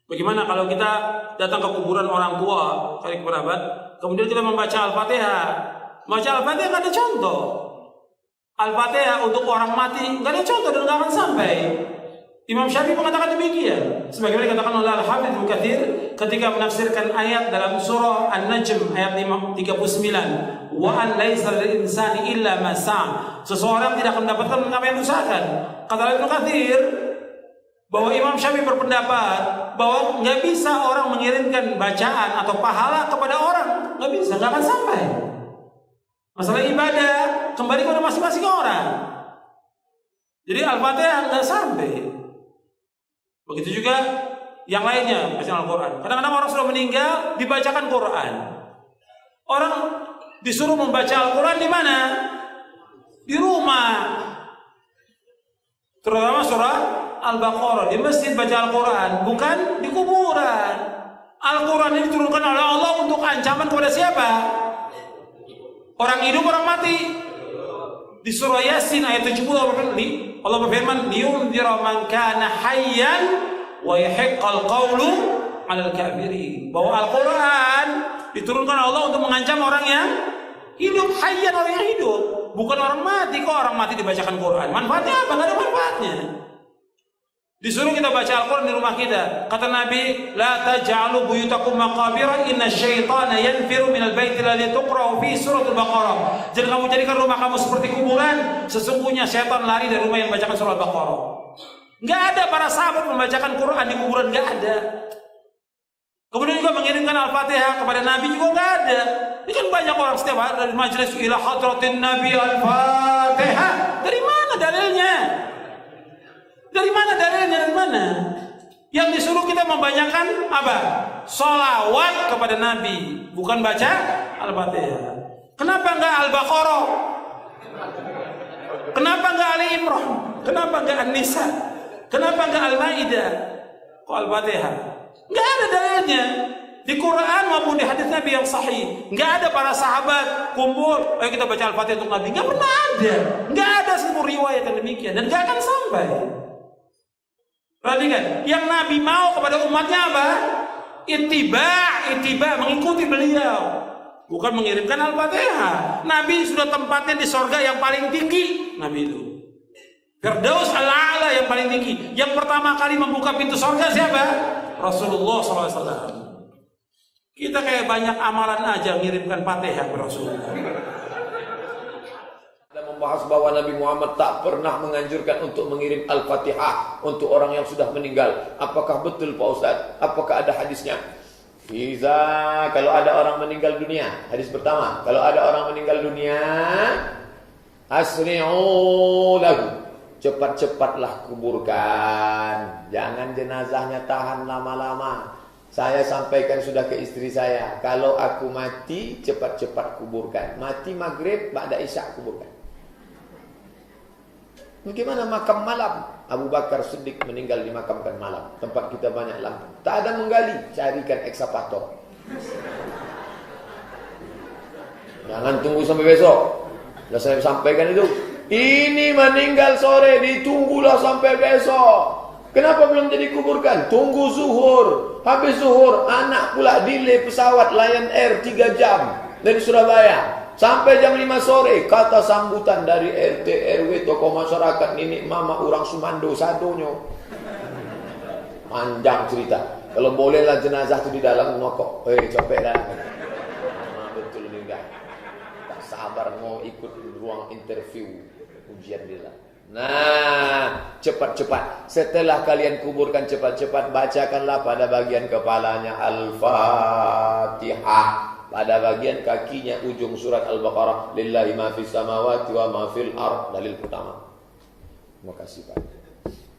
Bagaimana kalau kita datang ke kuburan orang tua, kali kerabat, kemudian kita membaca Al-Fatihah. Membaca Al-Fatihah nggak ada contoh. Al-Fatihah untuk orang mati nggak ada contoh dan nggak akan sampai. Imam Syafi'i mengatakan demikian. Sebagaimana dikatakan oleh Al-Hafidz Ibnu Katsir ketika menafsirkan ayat dalam surah An-Najm ayat 39, wa an laisa lil insani illa ma sa'a. Seseorang tidak akan mendapatkan apa yang diusahakan. Kata Ibnu Katsir bahwa Imam Syafi'i berpendapat bahwa nggak bisa orang mengirimkan bacaan atau pahala kepada orang, nggak bisa, nggak akan sampai. Masalah ibadah kembali kepada masing-masing orang. Jadi Al-Fatihah nggak sampai. Begitu juga yang lainnya bacaan Al-Quran. Kadang-kadang orang sudah meninggal dibacakan Quran. Orang disuruh membaca Al-Quran di mana? Di rumah. Terutama surah Al-Baqarah, di masjid baca Al-Quran, bukan di kuburan. Al-Quran ini diturunkan oleh Allah untuk ancaman kepada siapa? Orang hidup, orang mati. Di surah Yasin ayat 70 Allah berfirman, liyunzira man kana hayyan wa yahiqqal qawlu 'alal kafirin. Bahwa Al-Quran diturunkan Allah untuk mengancam orang yang hidup, hayyan, orang yang hidup, bukan orang mati. Kok orang mati dibacakan Quran? Manfaatnya apa? Enggak ada manfaatnya. Disuruh kita baca Al-Quran di rumah kita. Kata Nabi, la taj'alu buyutakum maqabira inna syaitana yanfiru minal baiti alladhi tuqra'u fi suratul Baqarah. Jangan kamu jadikan rumah kamu seperti kuburan. Sesungguhnya syaitan lari dari rumah yang membacakan surah Al-Baqarah. Enggak ada para sahabat membacakan Quran di kuburan, enggak ada. Kemudian juga mengirimkan Al-Fatihah kepada Nabi juga enggak ada. Ini kan banyak orang setiap hari dari majelis ila hadratin Nabi Al-Fatihah. Dari mana dalilnya? Dari mana dalilnya? Dari mana? Yang disuruh kita membanyakan apa? Sholawat kepada Nabi, bukan baca Al-Fatihah. Kenapa enggak Al-Baqarah? Kenapa enggak Ali Imran? Kenapa enggak An-Nisa? Kenapa enggak Al-Maidah? Kok Al-Fatihah? Enggak ada dalilnya. Di Quran maupun di hadis Nabi yang sahih, enggak ada para sahabat kumpul, ayo kita baca Al-Fatihah untuk Nabi. Enggak pernah ada. Enggak ada seluruh riwayat yang demikian dan enggak akan sampai. Perhatikan, yang Nabi mau kepada umatnya apa? Ittiba, mengikuti beliau, bukan mengirimkan Al-Fatihah. Nabi sudah tempatnya di sorga yang paling tinggi. Nabi itu Firdaus al-A'la yang paling tinggi. Yang pertama kali membuka pintu sorga siapa? Rasulullah SAW. Kita kayak banyak amalan aja mengirimkan Fatihah ke Rasulullah. Membahas bahwa Nabi Muhammad tak pernah menganjurkan untuk mengirim Al-Fatihah untuk orang yang sudah meninggal. Apakah betul Pak Ustaz? Apakah ada hadisnya? Kalau ada orang meninggal dunia, hadis pertama, kalau ada orang meninggal dunia, asri'u lahu, cepat-cepatlah kuburkan. Jangan jenazahnya tahan lama-lama. Saya sampaikan sudah ke istri saya, kalau aku mati cepat-cepat kuburkan. Mati maghrib, ba'da isya kuburkan. Bagaimana makam malam? Abu Bakar Siddiq meninggal dimakamkan malam. Tempat kita banyak lampu. Tak ada menggali, carikan ekskavator. Jangan tunggu sampai besok. Sudah saya sampaikan itu. Ini meninggal sore, ditunggulah sampai besok. Kenapa belum jadi kuburkan? Tunggu zuhur. Habis zuhur, anak pula delay pesawat Lion Air 3 jam dari Surabaya. Sampai jam 5 sore, kata sambutan dari RT, RW, tokoh masyarakat, nenek mama, orang Sumando, sadonyo. Panjang cerita. Kalau bolehlah jenazah itu di dalam ngokok. Capek dah. Betul juga. Tak sabar mau ikut ruang interview ujian dia. Nah, cepat-cepat. Setelah kalian kuburkan cepat-cepat, bacakanlah pada bagian kepalanya Al-Fatihah. Pada bagian kakinya ujung surat Al-Baqarah, lillahi ma fis samawati wa ma fil ard. Dalil pertama. Terima kasih Pak.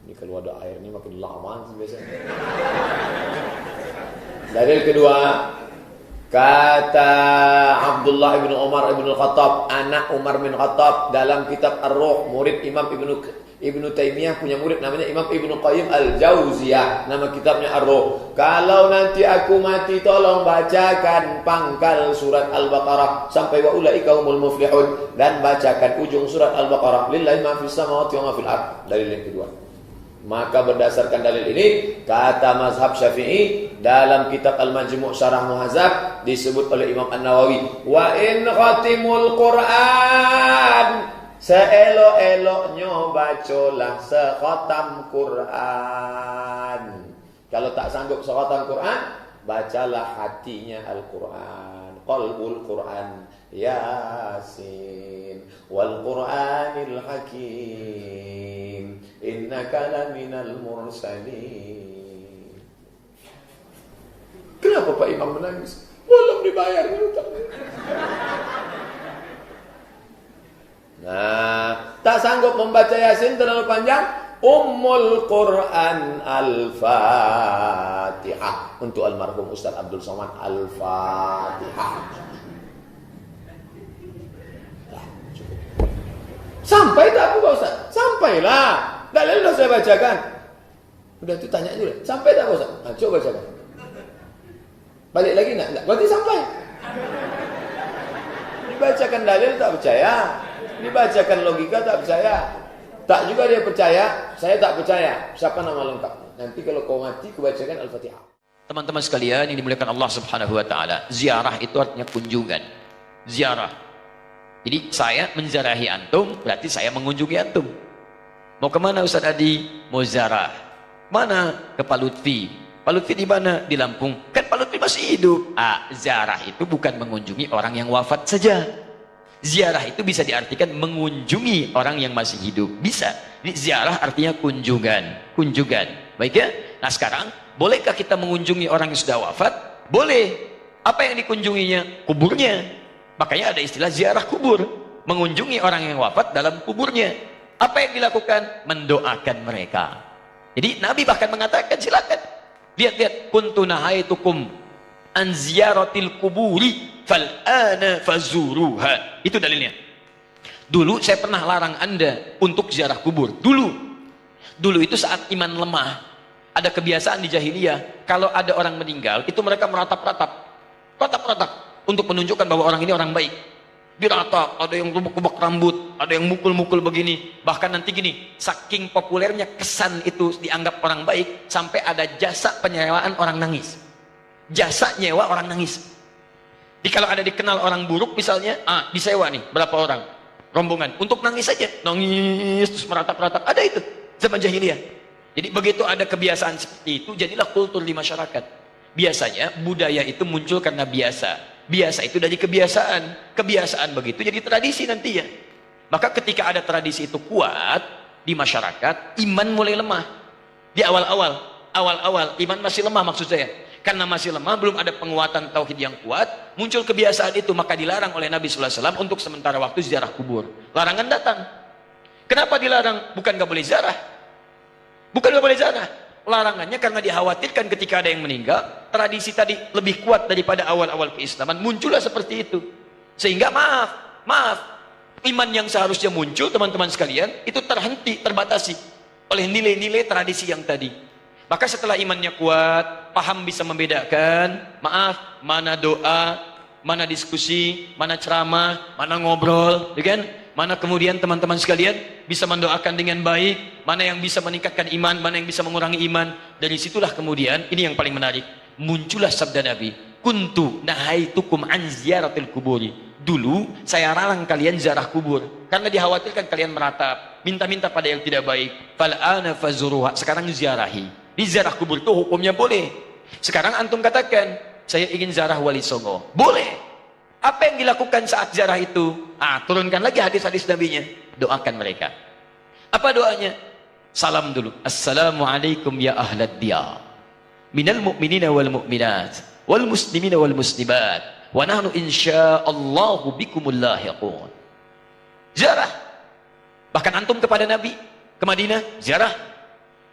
Ini kalau ada air ini makin lama biasanya. Dalil kedua, kata Abdullah bin Umar bin Khattab, anak Umar bin Khattab, dalam kitab Ar-Ruh, murid Imam Ibnu Taimiyah punya murid namanya Imam Ibnu Qayyim Al-Jauziyah, nama kitabnya Ar-Ruh. Kalau nanti aku mati, tolong bacakan pangkal surat Al-Baqarah sampai wa ulaika humul muflihun, dan bacakan ujung surat Al-Baqarah, lillahi ma fis samawati wa ma fil ard. Dalil yang kedua. Maka berdasarkan dalil ini, kata mazhab Syafi'i dalam kitab Al-Majmu' Syarah Muhadzab disebut oleh Imam An-Nawawi, wa in khatimul Qur'an, seelok-eloknya bacalah sekhatam Quran. Kalau tak sanggup sekhatam Quran, bacalah hatinya Al-Quran, qalbul Quran, Yasin wal Qur'anil Hakim, innaka laminal mursalin. Kenapa Pak Imam menangis? Belum dibayar hutang. Nah, tak sanggup membaca Yasin terlalu panjang, Ummul Quran Al-Fatihah untuk almarhum Ustaz Abdul Somad. Al-Fatihah. Sampai tak Pak Ustaz? Sampailah. Dalil sudah saya bacakan. Udah itu tanya juga. Sampai tak Pak Ustaz? Nah, coba bacakan. Balik lagi nak? Berarti sampai. Dibacakan dalil tak percaya. Dibacakan logika tak percaya. Tak juga dia percaya, saya tak percaya. Siapa nama lengkap? Nanti kalau kau mati, kubacakan Al-Fatihah. Teman-teman sekalian yang dimuliakan Allah Subhanahu wa taala, ziarah itu artinya kunjungan. Ziarah. Jadi saya menziarahi antum, berarti saya mengunjungi antum. Mau kemana Ustaz Adi? Mau ziarah. Mana? Ke Pak Lutfi. Pak Lutfi di mana? Di Lampung. Kan Pak Lutfi masih hidup. Ziarah itu bukan mengunjungi orang yang wafat saja. Ziarah itu bisa diartikan mengunjungi orang yang masih hidup. Bisa. Jadi ziarah artinya kunjungan. Kunjungan. Baik ya? Nah sekarang, bolehkah kita mengunjungi orang yang sudah wafat? Boleh. Apa yang dikunjunginya? Kuburnya. Makanya ada istilah ziarah kubur. Mengunjungi orang yang wafat dalam kuburnya. Apa yang dilakukan? Mendoakan mereka. Jadi Nabi bahkan mengatakan, silakan. Lihat-lihat. Kuntu nahaitukum an ziyaratil kuburi fal'ana fazuruha. Itu dalilnya. Dulu saya pernah larang Anda untuk ziarah kubur. Dulu itu saat iman lemah. Ada kebiasaan di jahiliyah, kalau ada orang meninggal, itu mereka meratap-ratap untuk menunjukkan bahwa orang ini orang baik. Diratap, ada yang rubuk-rubuk rambut, ada yang mukul-mukul begini. Bahkan nanti gini, saking populernya kesan itu dianggap orang baik, sampai ada jasa penyewaan orang nangis. Jasa nyewa orang nangis. Jadi kalau ada dikenal orang buruk misalnya, disewa nih berapa orang rombongan untuk nangis saja, nangis terus meratap-ratap. Ada itu zaman jahiliyah. Jadi begitu ada kebiasaan seperti itu, jadilah kultur di masyarakat. Biasanya budaya itu muncul karena biasa. Biasa itu dari kebiasaan. Kebiasaan begitu jadi tradisi nanti ya. Maka ketika ada tradisi itu kuat di masyarakat, iman mulai lemah. Di awal-awal iman masih lemah maksud saya. Karena masih lemah, belum ada penguatan tauhid yang kuat, muncul kebiasaan itu, maka dilarang oleh Nabi SAW untuk sementara waktu ziarah kubur. Larangan datang. Kenapa dilarang? Bukan gak boleh ziarah. Bukan gak boleh ziarah. Larangannya karena dikhawatirkan ketika ada yang meninggal, tradisi tadi lebih kuat daripada awal-awal keislaman, muncullah seperti itu. Sehingga maaf, iman yang seharusnya muncul teman-teman sekalian, itu terhenti, terbatasi oleh nilai-nilai tradisi yang tadi. Maka setelah imannya kuat, paham bisa membedakan, mana doa, mana diskusi, mana ceramah, mana ngobrol, ya kan? Mana kemudian teman-teman sekalian bisa mendoakan dengan baik, mana yang bisa meningkatkan iman, mana yang bisa mengurangi iman. Dari situlah kemudian, ini yang paling menarik, muncullah sabda Nabi, kuntu nahaitukum an ziyaratil kuburi. Dulu saya larang kalian ziarah kubur karena dikhawatirkan kalian meratap, minta-minta pada yang tidak baik. Fal'ana fazuruha. Sekarang ziarahi. Di ziarah kubur itu hukumnya boleh. Sekarang antum katakan, saya ingin ziarah Wali Songo. Boleh. Apa yang dilakukan saat ziarah itu? Turunkan lagi hadis-hadis nabinya. Doakan mereka. Apa doanya? Salam dulu. Assalamualaikum ya ahlad diyar. Minal mu'minina wal mu'minat. Wal muslimina wal muslimat. Wa nahnu insya'allahu bikumul lahiqun. Ziarah. Bahkan antum kepada Nabi, ke Madinah, ziarah.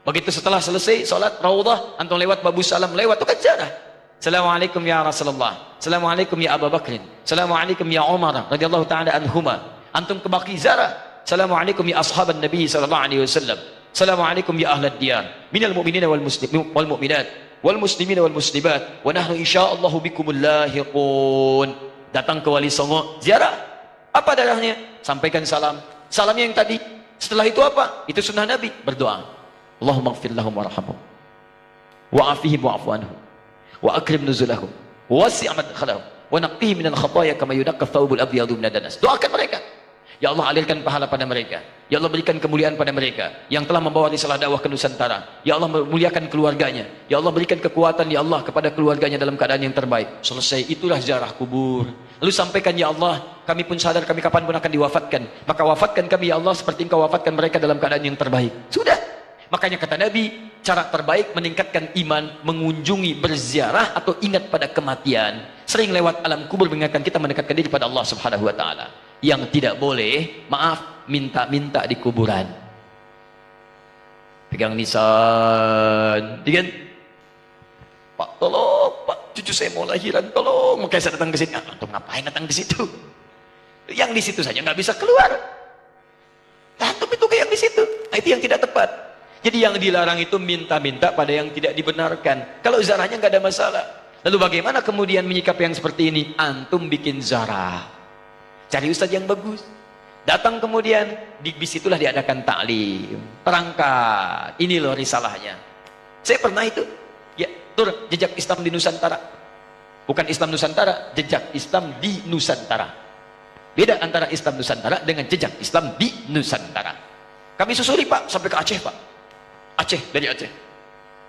Begitu setelah selesai sholat Raudhah, antum lewat Babu Salam, lewat itu kan ziarah. Assalamualaikum ya Rasulullah. Assalamualaikum ya Abu Bakrin. Assalamualaikum ya Umar radhiyallahu taala anhuma. Antum ke Baqi ziarah. Assalamualaikum ya ashaban Nabi sallallahu alaihi wasallam. Assalamualaikum ya ahlad diyar. Minal mu'minina wal muslimin wal mu'minat wal muslimina wal muslimat wa nahnu insyaallahu bikumul lahiqun. Datang ke Wali Songo, ziarah. Apa darahnya? Sampaikan salam. Salamnya yang tadi. Setelah itu apa? Itu sunnah Nabi, berdoa. Allahumma ighfir lahum warhamhum wa'afihim wa'fu anhum wa akrim nuzulahum wasi' madkhalahum wa naqqihim minal khataaya kama yunaqqa thawbul abyadu minad danas. Doakan mereka. Ya Allah, alirkan pahala pada mereka. Ya Allah, berikan kemuliaan pada mereka yang telah membawa risalah dakwah ke Nusantara. Ya Allah, muliakan keluarganya. Ya Allah, berikan kekuatan ya Allah kepada keluarganya dalam keadaan yang terbaik. Selesai, itulah ziarah kubur. Lalu sampaikan, ya Allah, kami pun sadar kami kapanpun akan diwafatkan. Maka wafatkan kami ya Allah seperti Engkau wafatkan mereka dalam keadaan yang terbaik. Sudah. Makanya kata Nabi, cara terbaik meningkatkan iman, mengunjungi, berziarah atau ingat pada kematian. Sering lewat alam kubur mengingatkan kita mendekatkan diri pada Allah Subhanahu wa taala. Yang tidak boleh, maaf, minta-minta di kuburan. Pegang nisan, kan? Pak, tolong, Pak, cucu saya mau lahiran, tolong. Makanya saya datang ke sini. Antum ngapain datang di situ? Yang di situ saja nggak bisa keluar. Antum itu kayak yang di situ. Nah, itu yang tidak tepat. Jadi yang dilarang itu minta-minta pada yang tidak dibenarkan. Kalau zarahnya nggak ada masalah. Lalu bagaimana kemudian menyikapi yang seperti ini? Antum bikin zarah. Cari ustaz yang bagus. Datang kemudian, di situlah diadakan taklim. Terangkan, ini loh risalahnya. Saya pernah itu, ya, tur jejak Islam di Nusantara. Bukan Islam Nusantara, jejak Islam di Nusantara. Beda antara Islam Nusantara dengan jejak Islam di Nusantara. Kami susuri Pak, sampai ke Aceh Pak. Aceh, dari Aceh.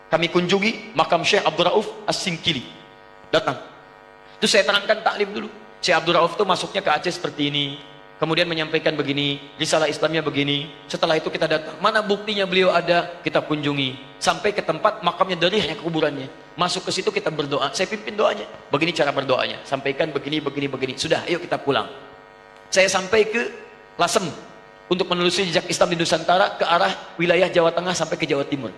Kami kunjungi makam Syekh Abdul Rauf As-Singkili. Datang. Itu saya terangkan taklim dulu. Syekh Abdul Rauf itu masuknya ke Aceh seperti ini. Kemudian menyampaikan begini, risalah Islamnya begini. Setelah itu kita datang, mana buktinya beliau ada, kita kunjungi. Sampai ke tempat makamnya, dari hanya kuburannya. Masuk ke situ kita berdoa, saya pimpin doanya. Begini cara berdoanya, sampaikan begini, begini, begini. Sudah, ayo kita pulang. Saya sampai ke Lasem untuk menelusuri jejak Islam di Nusantara ke arah wilayah Jawa Tengah sampai ke Jawa Timur.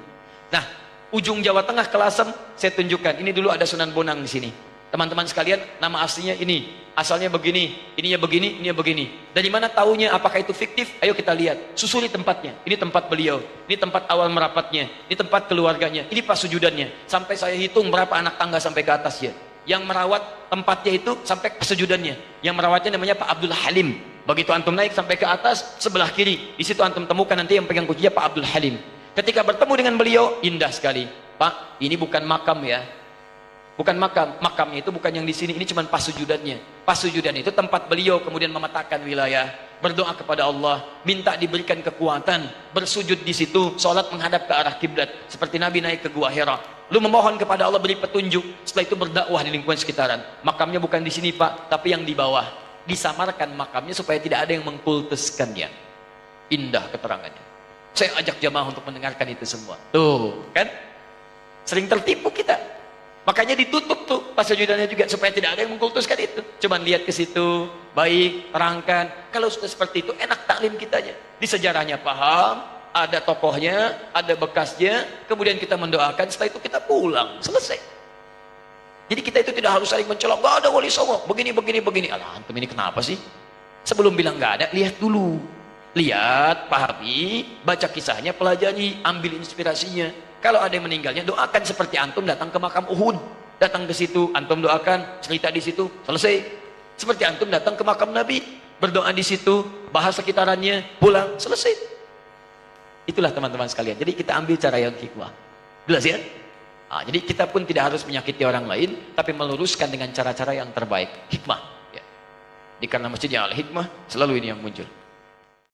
Nah, ujung Jawa Tengah ke Lasem saya tunjukkan. Ini dulu ada Sunan Bonang di sini. Teman-teman sekalian, nama aslinya ini, asalnya begini, ininya begini. Dari mana taunya? Apakah itu fiktif? Ayo kita lihat. Susuri tempatnya. Ini tempat beliau. Ini tempat awal merapatnya. Ini tempat keluarganya. Ini pas sujudannya. Sampai saya hitung berapa anak tangga sampai ke atasnya. Yang merawat tempatnya itu sampai ke sujudannya. Yang merawatnya namanya Pak Abdul Halim. Begitu antum naik sampai ke atas, sebelah kiri. Di situ antum temukan nanti yang pegang kuncinya Pak Abdul Halim. Ketika bertemu dengan beliau, indah sekali. Pak, ini bukan makam ya. Bukan makam, makamnya itu bukan yang di sini, ini cuma pas sujudannya. Pas sujudan itu tempat beliau kemudian memetakan wilayah, berdoa kepada Allah, minta diberikan kekuatan, bersujud di situ, sholat menghadap ke arah kiblat, seperti Nabi naik ke Gua Hira. Lu memohon kepada Allah beri petunjuk, setelah itu berdakwah di lingkungan sekitaran. Makamnya bukan di sini Pak, tapi yang di bawah. Disamarkan makamnya supaya tidak ada yang mengkultuskannya. Indah keterangannya. Saya ajak jamaah untuk mendengarkan itu semua. Tuh, kan? Sering tertipu kita. Makanya ditutup tuh pas sujudannya juga supaya tidak ada yang mengkultuskan itu. Cuman lihat ke situ, baik, terangkan. Kalau sudah seperti itu enak taklim kitanya. Di sejarahnya paham, ada tokohnya, ada bekasnya, kemudian kita mendoakan, setelah itu kita pulang, selesai. Jadi kita itu tidak harus saling mencolok, gak ada wali songo, begini. Alah, antum ini kenapa sih? Sebelum bilang gak ada, lihat dulu. Lihat, pahami, baca kisahnya, pelajari, ambil inspirasinya. Kalau ada yang meninggalnya, doakan seperti antum datang ke makam Uhud. Datang ke situ, antum doakan, cerita di situ, selesai. Seperti antum datang ke makam Nabi, berdoa di situ, bahas sekitarannya, pulang, selesai. Itulah teman-teman sekalian. Jadi kita ambil cara yang hikmah. Jelas ya? Nah, jadi kita pun tidak harus menyakiti orang lain, tapi meluruskan dengan cara-cara yang terbaik. Hikmah. Ya. Di karena masjidnya al-hikmah, selalu ini yang muncul.